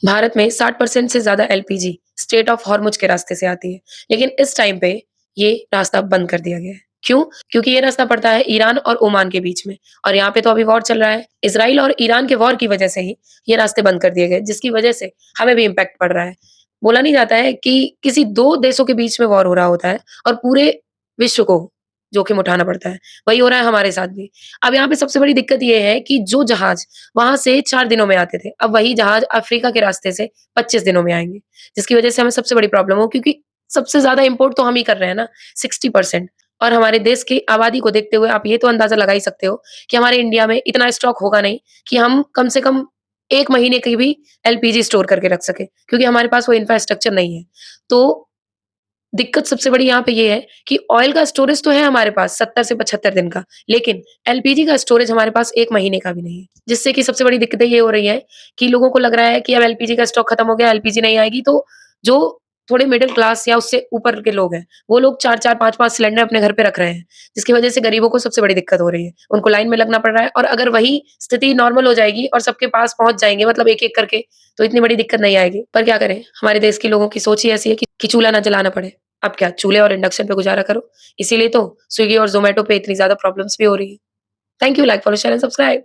भारत में 60% से ज़्यादा एलपीजी स्ट्रेट ऑफ हॉर्मुज़ के रास्ते से आती है। लेकिन इस टाइम पे ये रास्ता बंद कर दिया गया है। क्यों? क्योंकि ये रास्ता पड़ता है ईरान और ओमान के बीच में और यहाँ पे तो अभी वॉर चल रहा है। इज़राइल और ईरान के वॉर की वजह से ही ये रास्ते बंद कर दिए गए, जिसकी वजह से हमें भी इम्पैक्ट पड़ रहा है। बोला नहीं जाता है कि किसी 2 देशों के बीच में वॉर हो रहा होता है और पूरे विश्व को जोखिम उठाना पड़ता है। वही हो रहा है हमारे साथ भी। अब यहाँ पे सबसे बड़ी दिक्कत ये है कि जो जहाज़ वहाँ से 4 दिनों में आते थे, अब वही जहाज़ अफ्रीका के रास्ते से 25 दिनों में आएँगे, जिसकी वजह से हमें सबसे बड़ी प्रॉब्लम हो क्योंकि सबसे ज़्यादा इम्पोर्ट तो हम ही कर रहे हैं ना, 60% और हमारे देश की आबादी को देखते हुए आप ये तो अंदाज़ा लगा ही सकते हो कि हमारे इंडिया में इतना स्टॉक होगा नहीं कि हम कम से कम 1 महीने की भी एलपीजी स्टोर करके रख सकें, क्योंकि हमारे पास वो इंफ्रास्ट्रक्चर नहीं है। तो दिक्कत सबसे बड़ी यहाँ पे ये है कि ऑयल का स्टोरेज तो है हमारे पास 70 से 75 दिन का, लेकिन एलपीजी का स्टोरेज हमारे पास 1 महीने का भी नहीं है। जिससे कि सबसे बड़ी दिक्कतें ये हो रही हैं कि लोगों को लग रहा है कि अब एलपीजी का स्टॉक खत्म हो गया, एलपीजी नहीं आएगी, तो जो थोड़े मिडल क्लास या उससे ऊपर के लोग हैं, वो लोग 4-4 5-5 सिलेंडर अपने घर पे रख रहे हैं, जिसकी वजह से गरीबों को सबसे बड़ी दिक्कत हो रही है। उनको लाइन में लगना पड़ रहा है और अगर वही स्थिति नॉर्मल हो जाएगी और सबके पास पहुँच जाएँगे मतलब एक-एक करके, तो इतनी बड़ी दिक्कत नहीं आएगी। पर क्या करें, हमारे देश के लोगों की सोच ही ऐसी है कि चूल्हा ना जलाना पड़े। अब क्या चूल्हे और इंडक्शन पे गुज़ारा करो। इसीलिए तो स्विगी और ज़ोमैटो पे इतनी ज़्यादा प्रॉब्लम्स भी हो रही है। Thank you, like, follow, share and subscribe.